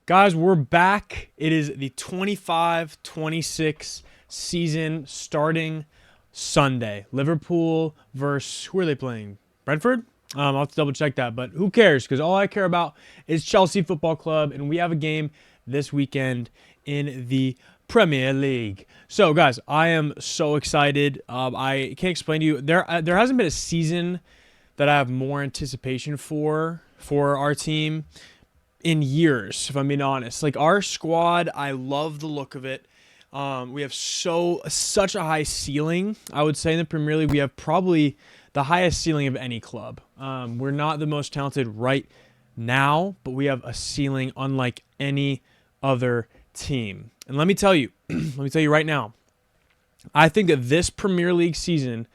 Guys, we're back. It is the 25-26 season starting Sunday. Liverpool versus, who are they playing? Brentford? I'll have to double check that, but who cares? Because all I care about is Chelsea Football Club, and we have a game this weekend in the Premier League. So, guys, I am so excited. I can't explain to you. There hasn't been a season that I have more anticipation for our team in years, if I'm being honest. Like, our squad, I love the look of it. We have such a high ceiling. I would say in the Premier League, we have probably the highest ceiling of any club. We're not the most talented right now, but we have a ceiling unlike any other team. And let me tell you, right now, I think that this Premier League season,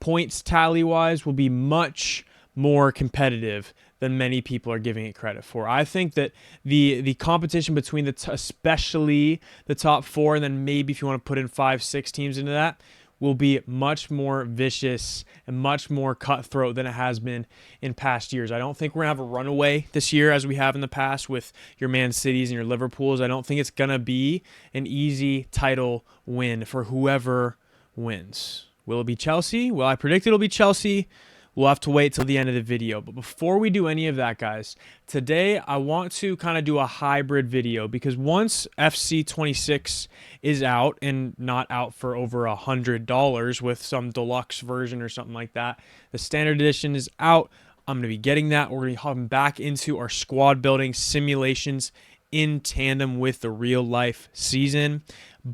points tally-wise, will be much more competitive than many people are giving it credit for. I think that the competition between especially the top four, and then maybe if you want to put in 5-6 teams into that, will be much more vicious and much more cutthroat than it has been in past years. I don't think we're going to have a runaway this year as we have in the past with your Man Cities and your Liverpools. I don't think it's going to be an easy title win for whoever wins. Will it be Chelsea? Well, I predict it'll be Chelsea. We'll have to wait till the end of the video. But before we do any of that, guys, today I want to kind of do a hybrid video because once FC 26 is out and not out for over $100 with some deluxe version or something like that, the standard edition is out. I'm going to be getting that. We're going to be hopping back into our squad building simulations in tandem with the real life season.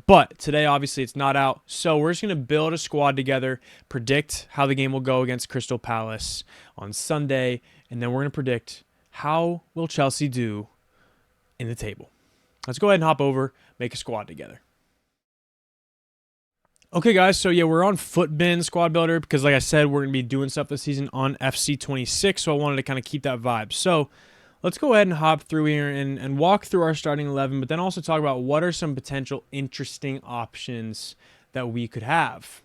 But today, obviously, it's not out. So we're just going to build a squad together, predict how the game will go against Crystal Palace on Sunday, and then we're going to predict how will Chelsea do in the table. Let's go ahead and hop over, make a squad together. Okay, guys, so yeah, we're on Footbin Squad Builder because, like I said, we're going to be doing stuff this season on FC 26, so I wanted to kind of keep that vibe. So let's go ahead and hop through here and walk through our starting 11, but then also talk about what are some potential interesting options that we could have.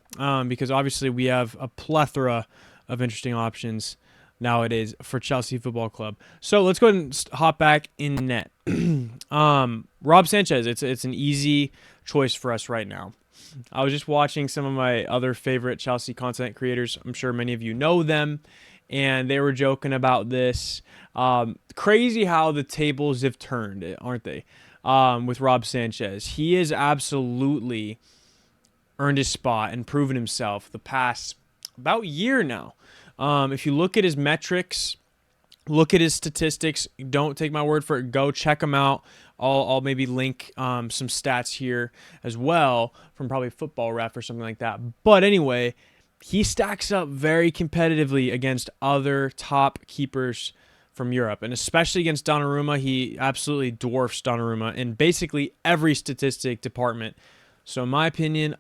Because obviously we have a plethora of interesting options nowadays for Chelsea Football Club. So let's go ahead and hop back in net. Rob Sanchez, it's an easy choice for us right now. I was just watching some of my other favorite Chelsea content creators. I'm sure many of you know them. And they were joking about this. Crazy how the tables have turned, aren't they? With Rob Sanchez. He has absolutely earned his spot and proven himself the past about year now. If you look at his metrics, look at his statistics, don't take my word for it. Go check them out. I'll maybe link some stats here as well from probably Football Ref or something like that. But anyway, he stacks up very competitively against other top keepers from Europe, and especially against Donnarumma. He absolutely dwarfs Donnarumma in basically every statistic department. So in my opinion,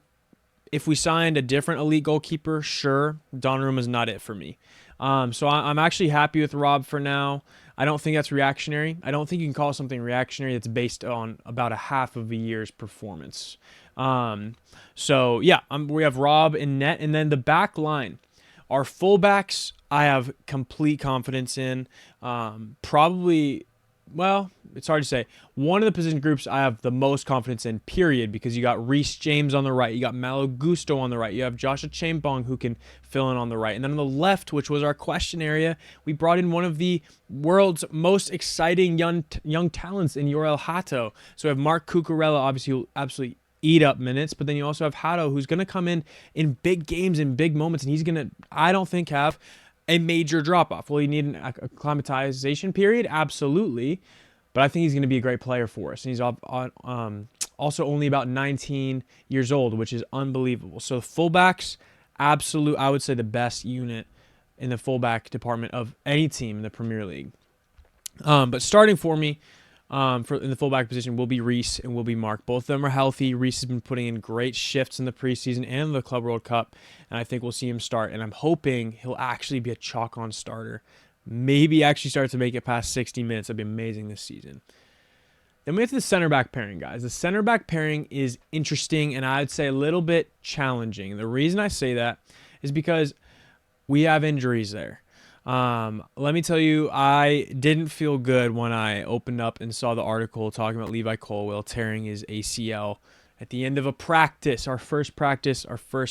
if we signed a different elite goalkeeper, sure, Donnarumma's not it for me. So I'm actually happy with Rob for now. I don't think that's reactionary. I don't think you can call something reactionary that's based on about a half of a year's performance. So yeah, we have Rob in net, and then the back line. Our fullbacks, I have complete confidence in. Probably, well, it's hard to say. One of the position groups I have the most confidence in, period, because you got Reece James on the right, you got Malo Gusto on the right, you have Joshua Chambong who can fill in on the right. And then on the left, which was our question area, we brought in one of the world's most exciting young talents in Yorel Hato. So we have Mark Cucurella, obviously, who absolutely eat up minutes, but then you also have Hato, who's going to come in big games, in big moments, and he's going to, I don't think, have a major drop-off. Will he need an acclimatization period? Absolutely. But I think he's going to be a great player for us. And he's also only about 19 years old, which is unbelievable. So fullbacks, absolute, I would say the best unit in the fullback department of any team in the Premier League. But starting for me, in the fullback position will be Reece and will be Mark. Both of them are healthy. Reece has been putting in great shifts in the preseason and the Club World Cup, and I think we'll see him start. And I'm hoping he'll actually be a chalk-on starter. Maybe actually start to make it past 60 minutes. That'd be amazing this season. Then we have the center back pairing, guys. The center back pairing is interesting and I'd say a little bit challenging. The reason I say that is because we have injuries there. Let me tell you, I didn't feel good when I opened up and saw the article talking about Levi Colwill tearing his ACL at the end of a practice, our first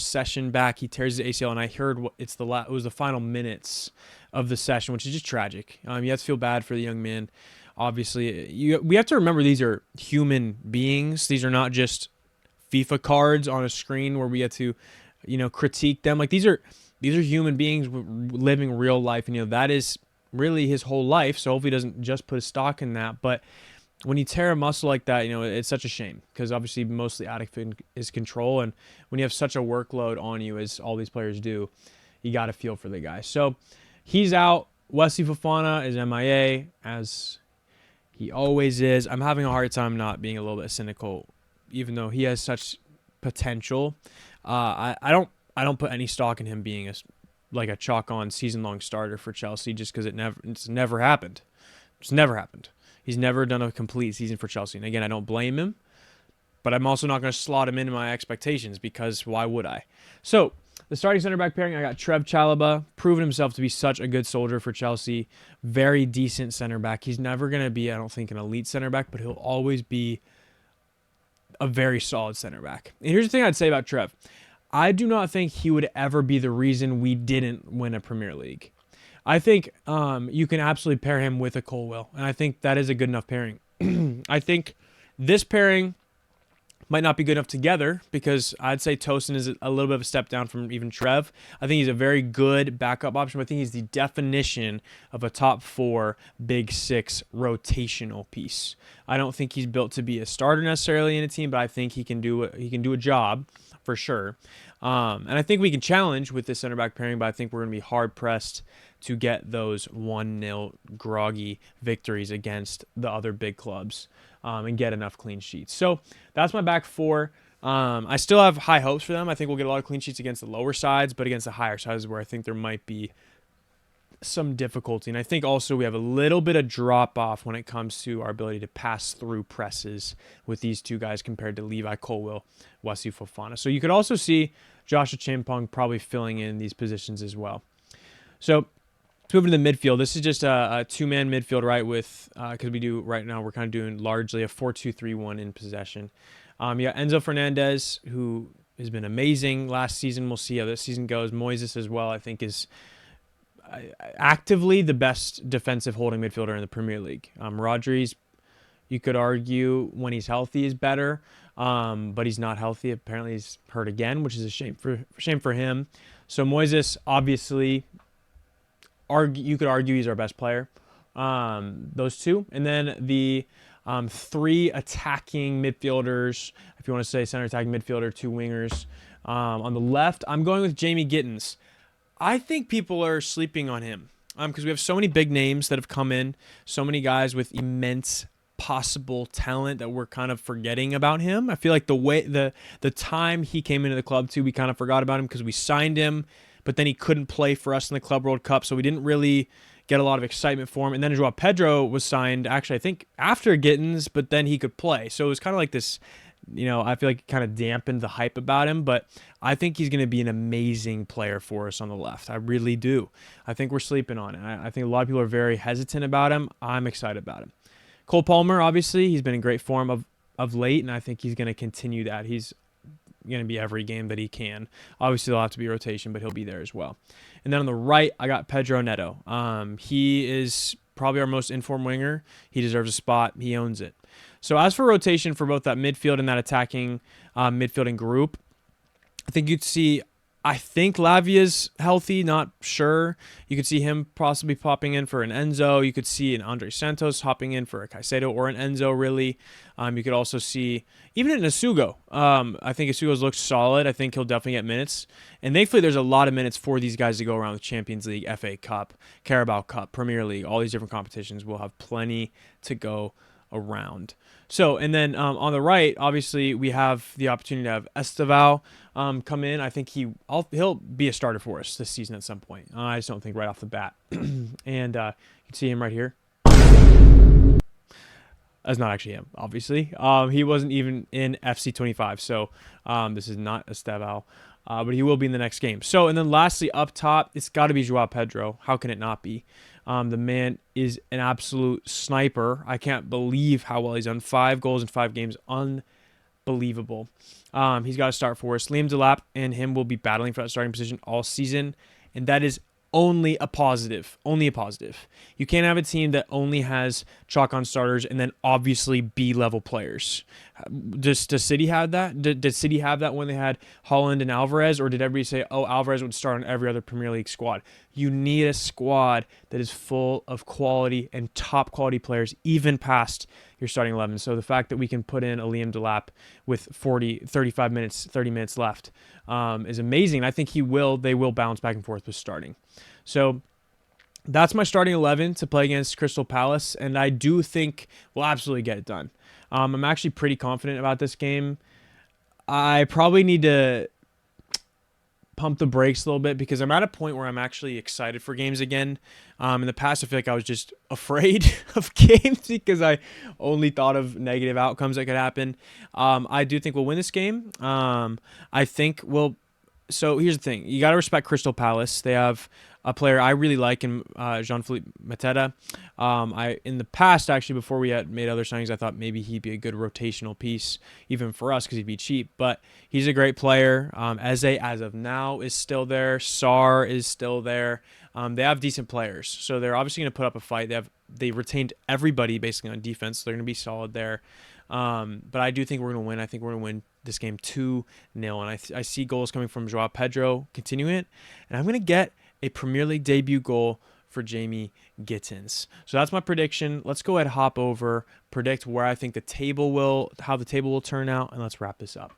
session back. He tears his ACL, and I heard it was the final minutes of the session, which is just tragic. You have to feel bad for the young man. Obviously, we have to remember these are human beings. These are not just FIFA cards on a screen where we get to, critique them. Like these are human beings living real life, and that is really his whole life. So hopefully he doesn't just put a stock in that. But when you tear a muscle like that, it's such a shame because obviously mostly out of his control, and when you have such a workload on you as all these players do, you got to feel for the guy. So he's out. Wesley Fofana is MIA, as he always is. I'm having a hard time not being a little bit cynical, even though he has such potential. I don't put any stock in him being a chalk-on season-long starter for Chelsea just because it's never happened. It's never happened. He's never done a complete season for Chelsea. And again, I don't blame him, but I'm also not going to slot him into my expectations because why would I? So the starting center back pairing, I got Trev Chalobah, proven himself to be such a good soldier for Chelsea. Very decent center back. He's never going to be, I don't think, an elite center back, but he'll always be a very solid center back. And here's the thing I'd say about Trev. I do not think he would ever be the reason we didn't win a Premier League. I think you can absolutely pair him with a Colwill, and I think that is a good enough pairing. I think this pairing might not be good enough together because I'd say Tosin is a little bit of a step down from even Trev. I think he's a very good backup option, but I think he's the definition of a top 4, big 6 rotational piece. I don't think he's built to be a starter necessarily in a team, but I think he can do a job for sure. And I think we can challenge with this center back pairing, but I think we're going to be hard pressed to get those 1-0 groggy victories against the other big clubs and get enough clean sheets. So that's my back 4. I still have high hopes for them. I think we'll get a lot of clean sheets against the lower sides, but against the higher sides is where I think there might be some difficulty. And I think also we have a little bit of drop off when it comes to our ability to pass through presses with these two guys compared to Levi Colwill, Wesley Fofana. So you could also see Joshua Chimpong probably filling in these positions as well. So let's move into the midfield. This is just a two-man midfield, right? With because we do right now, we're kind of doing largely a 4-2-3-1 in possession. You got Enzo Fernandez, who has been amazing last season. We'll see how this season goes. Moises as well, I think, is actively the best defensive holding midfielder in the Premier League. Rodri's, you could argue when he's healthy is better, but he's not healthy. Apparently he's hurt again, which is a shame for him. So Moises, obviously, you could argue he's our best player. Those two. And then the 3 attacking midfielders, if you want to say center attacking midfielder, 2 wingers. On the left, I'm going with Jamie Gittins. I think people are sleeping on him because we have so many big names that have come in, so many guys with immense possible talent that we're kind of forgetting about him. I feel like the time he came into the club too, we kind of forgot about him because we signed him, but then he couldn't play for us in the Club World Cup, so we didn't really get a lot of excitement for him. And then Joao Pedro was signed, actually, I think after Gittins, but then he could play. So it was kind of like this, I feel like it kind of dampened the hype about him, but I think he's going to be an amazing player for us on the left. I really do. I think we're sleeping on it. I think a lot of people are very hesitant about him. I'm excited about him. Cole Palmer, obviously, he's been in great form of late, and I think he's going to continue that. He's going to be every game that he can. Obviously, there'll have to be rotation, but he'll be there as well. And then on the right, I got Pedro Neto. He is probably our most informed winger. He deserves a spot. He owns it. So as for rotation for both that midfield and that attacking midfielding group, I think you'd see, I think Lavia's healthy, not sure. You could see him possibly popping in for an Enzo. You could see an Andre Santos hopping in for a Caicedo or an Enzo, really. You could also see, even an Asugo. I think Asugo's looks solid. I think he'll definitely get minutes. And thankfully, there's a lot of minutes for these guys to go around the Champions League, FA Cup, Carabao Cup, Premier League, all these different competitions. We'll have plenty to go around. So, and then on the right, obviously, we have the opportunity to have Esteval come in. I think he'll be a starter for us this season at some point. I just don't think right off the bat. And you can see him right here. That's not actually him, obviously. He wasn't even in FC 25, so this is not Esteval. but he will be in the next game. So, and then lastly, up top, it's got to be Joao Pedro. How can it not be? The man is an absolute sniper. I can't believe how well he's done. 5 goals in 5 games. Unbelievable. He's got to start for us. Liam Delap and him will be battling for that starting position all season, and that is only a positive. Only a positive. You can't have a team that only has chalk on starters and then obviously B-level players. Does City have that? Did City have that when they had Holland and Alvarez, or did everybody say, oh, Alvarez would start on every other Premier League squad? You need a squad that is full of quality and top quality players, even past your starting 11. So the fact that we can put in a Liam Delap with 30 minutes left is amazing. I think they will bounce back and forth with starting. So that's my starting 11 to play against Crystal Palace, and I do think we'll absolutely get it done. I'm actually pretty confident about this game. I probably need to pump the brakes a little bit because I'm at a point where I'm actually excited for games again. In the past, I feel like I was just afraid of games because I only thought of negative outcomes that could happen. I do think we'll win this game. I think we'll... So here's the thing. You got to respect Crystal Palace. They have a player I really like in Jean-Philippe Mateta. In the past, actually, before we had made other signings, I thought maybe he'd be a good rotational piece, even for us, because he'd be cheap. But he's a great player. Eze, as of now, is still there. Sarr is still there. They have decent players, so they're obviously going to put up a fight. They retained everybody basically on defense, so they're going to be solid there. But I do think we're going to win. I think we're going to win this game 2-0, and I see goals coming from Joao Pedro continuing it, and I'm going to get a Premier League debut goal for Jamie Gittins. So that's my prediction. Let's go ahead and hop over, predict where I think how the table will turn out, and let's wrap this up.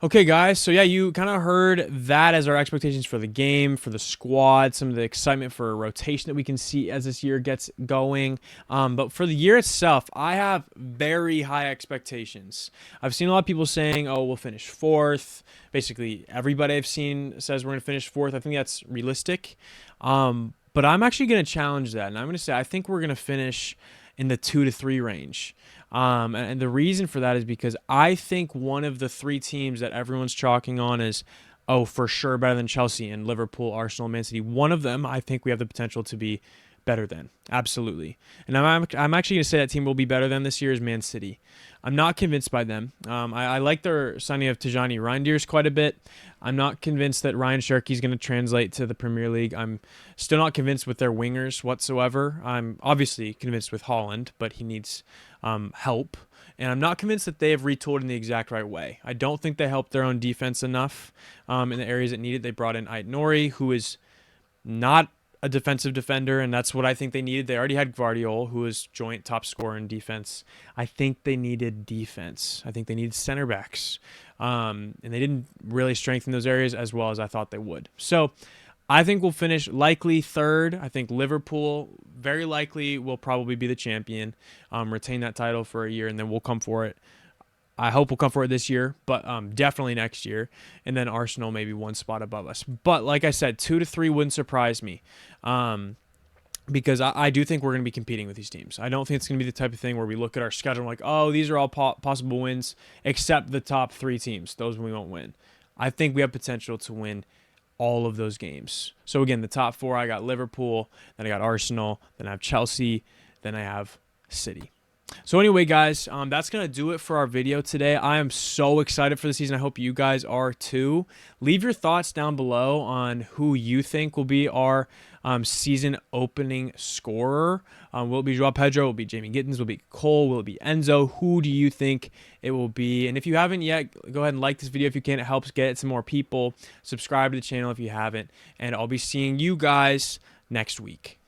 Okay, guys, so yeah, you kind of heard that as our expectations for the game, for the squad, some of the excitement for a rotation that we can see as this year gets going. But for the year itself, I have very high expectations. I've seen a lot of people saying, oh, we'll finish 4th. Basically, everybody I've seen says we're going to finish 4th. I think that's realistic. But I'm actually going to challenge that, and I'm going to say I think we're going to finish in the 2-3 range. And the reason for that is because I think one of the 3 teams that everyone's chalking on is, oh, for sure better than Chelsea and Liverpool, Arsenal, Man City. One of them, I think we have the potential to be better than. Absolutely. And I'm actually going to say that team will be better than this year is Man City. I'm not convinced by them. I like their signing of Tijani Reinders quite a bit. I'm not convinced that Ryan Cherky is going to translate to the Premier League. I'm still not convinced with their wingers whatsoever. I'm obviously convinced with Holland, but he needs help. And I'm not convinced that they have retooled in the exact right way. I don't think they helped their own defense enough in the areas it needed. They brought in Ait Nouri, who is not a defensive defender, and that's what I think they needed. They already had Gvardiol, who was joint top scorer in defense. I think they needed defense. I think they needed center backs. And they didn't really strengthen those areas as well as I thought they would. So I think we'll finish likely 3rd. I think Liverpool very likely will probably be the champion, retain that title for a year, and then we'll come for it. I hope we'll come for it this year, but definitely next year. And then Arsenal maybe 1 spot above us. But like I said, 2-3 wouldn't surprise me because I do think we're going to be competing with these teams. I don't think it's going to be the type of thing where we look at our schedule and we're like, oh, these are all possible wins except the top 3 teams. Those we won't win. I think we have potential to win all of those games. So again, the top 4, I got Liverpool, then I got Arsenal, then I have Chelsea, then I have City. So anyway, guys, that's going to do it for our video today. I am so excited for the season. I hope you guys are too. Leave your thoughts down below on who you think will be our season opening scorer. Will it be Joao Pedro? Will it be Jamie Gittins? Will it be Cole? Will it be Enzo? Who do you think it will be? And if you haven't yet, go ahead and like this video if you can. It helps get it to more people. Subscribe to the channel if you haven't. And I'll be seeing you guys next week.